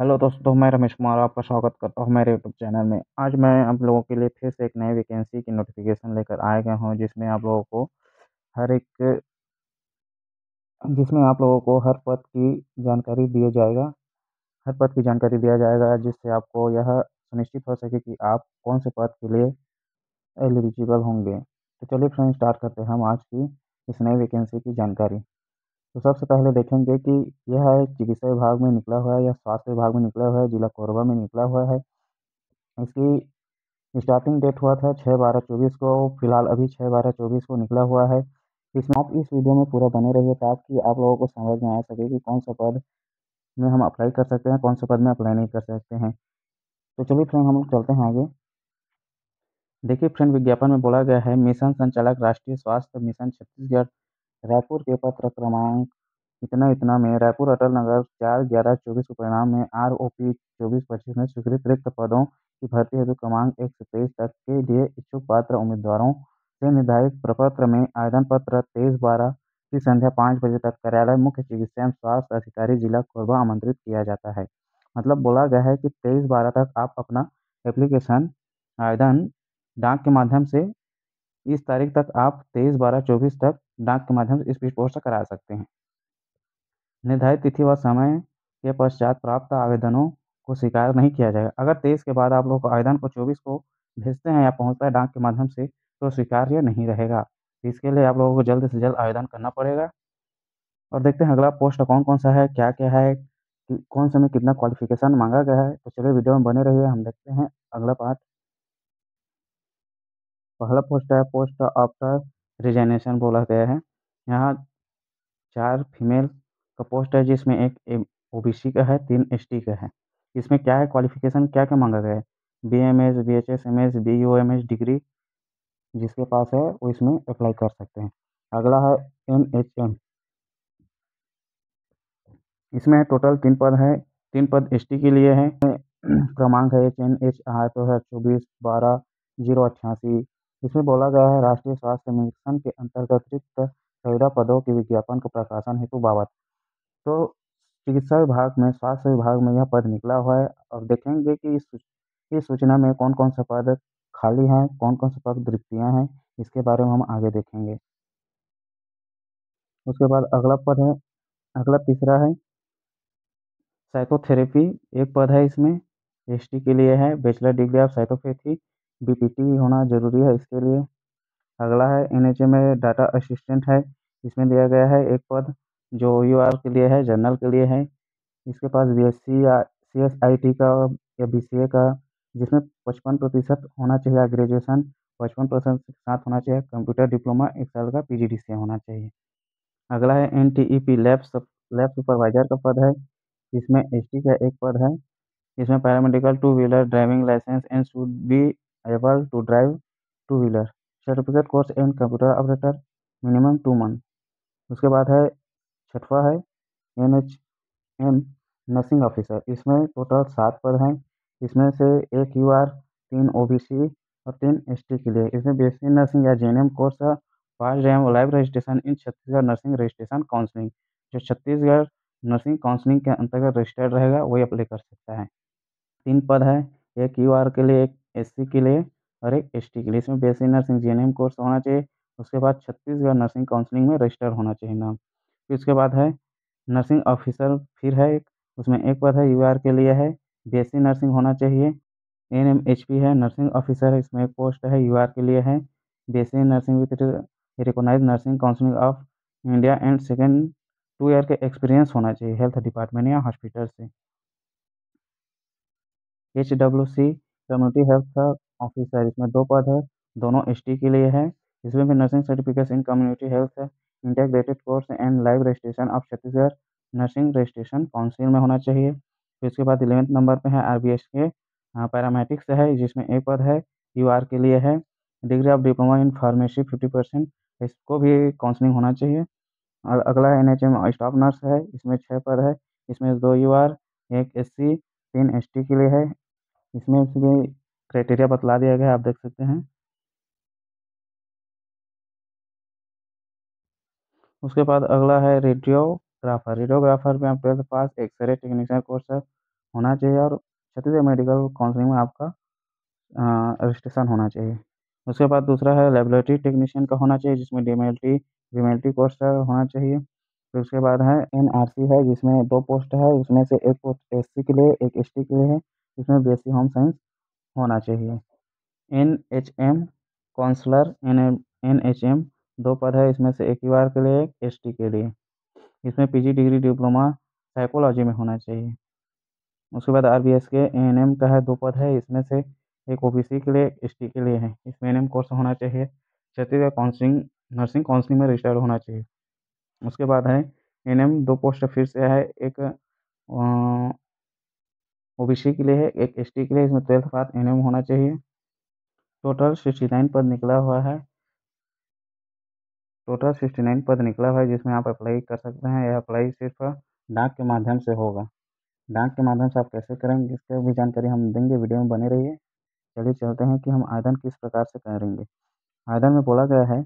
Hello दोस्तों, मैं रमेश कुमार आपका स्वागत करता हूँ मेरे यूट्यूब चैनल में। आज मैं आप लोगों के लिए फिर से एक नई वैकेंसी की नोटिफिकेशन लेकर आया गया हूँ, हर एक जिसमें आप लोगों को हर पद की जानकारी दिया जाएगा। हर पद की जानकारी दिया जाएगा जिससे आपको यह सुनिश्चित हो सके कि आप कौन से पद के लिए एलिजिबल होंगे। तो चलिए फ्रेंड्स, स्टार्ट करते हैं हम आज की इस नई वैकेंसी की जानकारी। तो सबसे पहले देखेंगे कि यह एक चिकित्सा विभाग में निकला हुआ है या स्वास्थ्य विभाग में निकला हुआ है, जिला कोरबा में निकला हुआ है। इसकी स्टार्टिंग डेट हुआ था 6/12/24 को। फिलहाल अभी 6/12/24 को निकला हुआ है। इसमें आप इस वीडियो में पूरा बने रहिए ताकि आप लोगों को समझ में आ सके कि कौन सा पद में हम अप्लाई कर सकते हैं, कौन से पद में अप्लाई नहीं कर सकते हैं। तो चलिए फ्रेंड, हम लोग चलते हैं आगे। देखिए फ्रेंड, विज्ञापन में बोला गया है, मिशन संचालक राष्ट्रीय स्वास्थ्य मिशन छत्तीसगढ़, रायपुर के पत्र क्रमांक इतना इतना में रायपुर अटल नगर 4/11/24 को परिणाम में ROP 24-25 में स्वीकृत रिक्त पदों की भर्ती हेतु क्रमांक 1 से 23 तक के लिए इच्छुक पात्र उम्मीदवारों से निर्धारित प्रपत्र में आवेदन पत्र 23/12 की संध्या 5 बजे तक कार्यालय मुख्य चिकित्सा एवं स्वास्थ्य अधिकारी जिला कोरबा आमंत्रित किया जाता है। मतलब बोला गया है कि 23/12 तक आप अपना एप्लीकेशन आवेदन डाक के माध्यम से, इस तारीख तक आप 23/12/24 तक डाक के माध्यम से स्पीड पोस्ट करा सकते हैं। निर्धारित तिथि व समय के पश्चात प्राप्त आवेदनों को स्वीकार नहीं किया जाएगा। अगर 23 के बाद आप लोग आवेदन को 24 को भेजते हैं या पहुंचता है डाक के माध्यम से, तो स्वीकार्य नहीं रहेगा। इसके लिए आप लोगों को जल्द से जल्द आवेदन करना पड़ेगा। और देखते हैं अगला पोस्ट कौन कौन सा है, क्या क्या है, कौन से में कितना क्वालिफिकेशन मांगा गया है। तो चलिए वीडियो में बने रहिए, हम देखते हैं अगला पार्ट। पहला पोस्ट है पोस्ट आफ्टर रिजाइनेशन बोला गया है। यहाँ 4 फीमेल का पोस्ट है, जिसमें एक ओबीसी का है, 3 एसटी का है। इसमें क्या है क्वालिफिकेशन, क्या क्या मांगा गया है? BMS, BHS, MS, BUMS degree जिसके पास है वो इसमें अप्लाई कर सकते हैं। अगला है एनएचएम। इसमें टोटल 3 पद है। 3 पद एसटी के लिए है। क्रमांक है HNHR तो है 24/12/088। इसमें बोला गया है, राष्ट्रीय स्वास्थ्य मिशन के अंतर्गत रिक्त 14 पदों के विज्ञापन का प्रकाशन हेतु बाबत। तो चिकित्सा विभाग में, स्वास्थ्य विभाग में यह पद निकला हुआ है। और देखेंगे कि इस सूचना में कौन कौन सा पद खाली हैं, कौन कौन से पद रिक्तियाँ हैं, इसके बारे में हम आगे देखेंगे। उसके बाद अगला पद है, अगला तीसरा है साइकोथेरेपी। एक पद है इसमें, एसटी के लिए है, bachelor degree of psychopathy, BPT होना जरूरी है इसके लिए। अगला है एनएचएम में डाटा असिस्टेंट है। इसमें दिया गया है एक पद जो यूआर के लिए है, जनरल के लिए है। इसके पास बीएससी या सीएसआईटी का या बीसीए का, जिसमें 55% होना चाहिए, या ग्रेजुएशन 55% के साथ होना चाहिए। कंप्यूटर डिप्लोमा 1 साल का पीजीडीसीए होना चाहिए। अगला है एनटीईपी लैब सुपरवाइजर का पद है। इसमें एसटी का एक पद है। इसमें paramedical 2 wheeler driving licence and should be able to drive 2 wheeler, certificate course and computer operator, minimum 2 month. उसके बाद है छठवा है एनएचएम नर्सिंग ऑफिसर। इसमें टोटल 7 पद हैं। इसमें से एक यूआर, 3 ओबीसी और 3 एसटी के लिए। इसमें बीएससी नर्सिंग या जेएनएम कोर्स है। First M live registration in Chhattisgarh nursing registration counselling. जो छत्तीसगढ़ नर्सिंग काउंसलिंग के अंतर्गत रजिस्टर्ड रहेगा वही अप्लाई कर सकता है। 3 पद है, एक यूआर के लिए, एक एससी के लिए और एक एसटी के लिए। इसमें बीएससी नर्सिंग जेएनएम कोर्स होना चाहिए। उसके बाद छत्तीसगढ़ नर्सिंग काउंसलिंग में रजिस्टर होना चाहिए नाम। फिर उसके बाद है नर्सिंग ऑफिसर, फिर है एक, उसमें एक पद है, यूआर के लिए है, बीएससी नर्सिंग होना चाहिए। एनएमएचपी है नर्सिंग ऑफिसर, इसमें एक पोस्ट है, यूआर के लिए है, BSc nursing with recognised nursing council of India and second 2 year के एक्सपीरियंस होना चाहिए हेल्थ डिपार्टमेंट या हॉस्पिटल से। HWC कम्युनिटी हेल्थ ऑफिसर, इसमें 2 पद है, दोनों एसटी के लिए है। इसमें भी nursing certificate in community health integrated course and live registration of Chhattisgarh nursing registration council में होना चाहिए। फिर उसके बाद 11th नंबर पे है आरबीएस के पैरामेडिक्स है, जिसमें एक पद है, यूआर के लिए है, degree of diploma in pharmacy 50%, इसको भी काउंसलिंग होना चाहिए। और अगला एनएचएम स्टाफ नर्स है, इसमें 6 पद है। इसमें 2 यूआर, एक एससी, 3 एसटी के लिए है। इसमें भी क्राइटेरिया बतला दिया गया है, आप देख सकते हैं। उसके बाद अगला है रेडियोग्राफर। रेडियोग्राफर में आप 12th पास, एक्सरे टेक्नीशियन कोर्स है, होना चाहिए और छत्तीसगढ़ मेडिकल काउंसिल में आपका रजिस्ट्रेशन होना चाहिए। उसके बाद दूसरा है लैबोरेटरी टेक्नीशियन का होना चाहिए, जिसमें डीएमएलटी, वीएमएलटी कोर्स होना चाहिए। फिर उसके बाद है एनआरसी है, जिसमें 2 पोस्ट है, उसमें से एक पोस्ट एससी के लिए, एक एसटी के लिए है, जिसमें बीएससी होम साइंस होना चाहिए। एनएचएम काउंसलर, एनएचएम 2 पद है, इसमें से एक यूआर के लिए, एक एसटी के लिए। इसमें पीजी डिग्री डिप्लोमा साइकोलॉजी में होना चाहिए। उसके बाद आरबीएस के एएनएम का है, 2 पद है, इसमें से एक ओबीसी के लिए, एक एसटी के लिए है। इसमें एएनएम कोर्स होना चाहिए। छत्तीसगढ़ काउंसलिंग नर्सिंग काउंसिल में रजिस्टर्ड होना चाहिए। उसके बाद है एएनएम 2 पोस्ट फिर से है, एक ओबीसी के लिए है, एक एसटी के लिए। इसमें 12th पास एएनएम होना चाहिए। टोटल 69 पद निकला हुआ है। टोटल 69 पद निकला हुआ है, जिसमें आप अप्लाई कर सकते हैं। यह अप्लाई सिर्फ डाक के माध्यम से होगा। डाक के माध्यम से आप कैसे करेंगे, इसकी भी जानकारी हम देंगे, वीडियो में बने रहिए। चलिए चलते हैं कि हम आवेदन किस प्रकार से करेंगे। आवेदन में बोला गया है,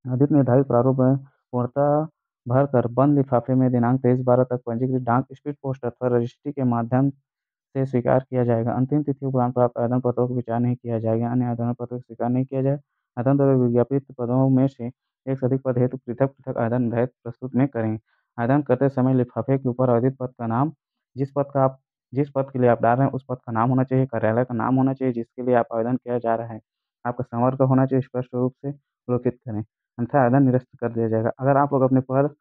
अधिक निर्धारित प्रारूप में पूर्णतः भरकर बंद लिफाफे में दिनांक 23/12 तक पंजीकृत डाक, स्पीड पोस्ट अथवा रजिस्ट्री के माध्यम से स्वीकार किया जाएगा। अंतिम तिथि उपरांत प्राप्त आवेदन पत्रों को विचार नहीं किया जाएगा, अन्य आवेदन पत्रों को स्वीकार नहीं किया जाए। आवेदन द्वारा विज्ञापित पदों में से एक से अधिक पद हेतु पृथक-पृथक आवेदन रहित प्रस्तुत में करें। आवेदन करते समय लिफाफे के ऊपर आवेदित पद का नाम, जिस पद के लिए आप डाल रहे हैं उस पद का नाम होना चाहिए, कार्यालय का नाम होना चाहिए जिसके लिए आप आवेदन किया जा रहा है। आपका संवर्ग होना चाहिए, स्पष्ट रूप से उल्लेखित करें, अन्यथा आवेदन निरस्त कर दिया जाएगा। अगर आप लोग अपने पद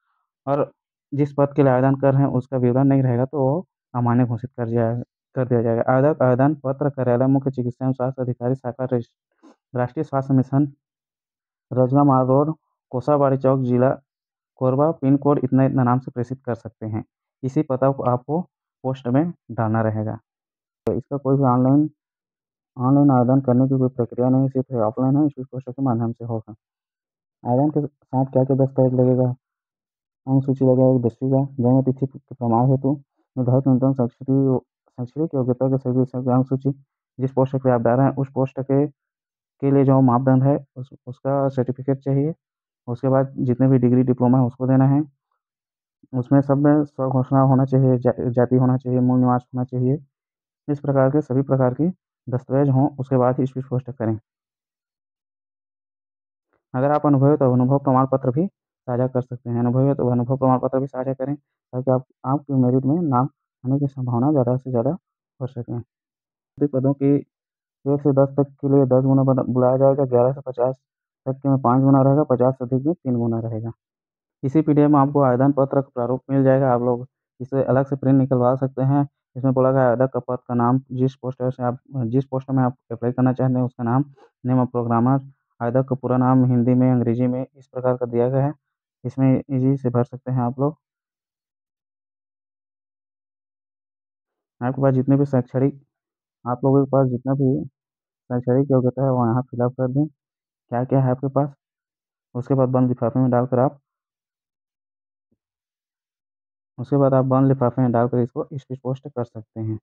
और जिस पद के लिए आवेदन कर रहे हैं उसका विवरण नहीं रहेगा तो वो अमान्य घोषित कर दिया जाएगा। आवेदक आवेदन पत्र कार्यालय मुख्य चिकित्सा एवं स्वास्थ्य अधिकारी शाखा राष्ट्रीय स्वास्थ्य मिशन, रजगा मार्ग रोड, कोसाबाड़ी चौक, जिला कोरबा, पिन कोड इतना इतना नाम से प्रेषित कर सकते हैं। इसी पता को आपको पोस्ट में डालना रहेगा। तो इसका कोई भी ऑनलाइन आवेदन करने की कोई प्रक्रिया नहीं, सिर्फ ऑफलाइन है, इसी पोस्ट के माध्यम से होगा। आवेदन के साथ क्या-क्या दस्तावेज लगेगा? अंक सूची लगेगा, एक 10वीं का जन्म तिथि के प्रमाण हेतु निर्धारित न्यूनतम शैक्षणिक योग्यता के सभी विषयों की अंक सूची, जिस पोस्ट पे आप डाल रहे हैं उस पोस्ट के लिए जो मापदंड है उसका सर्टिफिकेट चाहिए। उसके बाद जितने भी डिग्री डिप्लोमा है उसको देना है। उसमें सब में स्वघोषणा होना चाहिए, जाति होना चाहिए, मूल निवास होना चाहिए। इस प्रकार के सभी प्रकार की दस्तावेज हों, उसके बाद ही स्पीड पोस्ट करें। अगर आप अनुभवी हो तो अनुभव प्रमाण पत्र भी साझा कर सकते हैं। अनुभवी हो तो अनुभव प्रमाण पत्र भी साझा करें, ताकि आपके मेरिट में नाम आने की संभावना ज़्यादा से ज़्यादा हो सके। सभी पदों की 1 से 10 तक के लिए 10 गुना बुलाया जाएगा, 11 से 50 तक के में 5 गुना रहेगा, 50 से अधिक में 3 गुना रहेगा। इसी पीडीएफ में आपको आवेदन पत्र का प्रारूप मिल जाएगा, आप लोग इसे अलग से प्रिंट निकलवा सकते हैं। इसमें बोला गया है आवेदक का पद का नाम, जिस पोस्ट में आप अप्लाई करना चाहते हैं उसका नाम, नेम ऑफ प्रोग्रामर, आवेदक का पूरा नाम हिंदी में, अंग्रेजी में, इस प्रकार का दिया गया है। इसमें ईज़ी से भर सकते हैं आप लोग। आपके पास जितने भी शैक्षणिक आप लोगों के पास जितना भी शैक्षणिक योग्यता है वो यहाँ फिल अप कर दें, क्या-क्या है आपके पास। उसके बाद बंद लिफाफे में डालकर आप बंद लिफाफे में डालकर इसको स्पीड पोस्ट कर सकते हैं।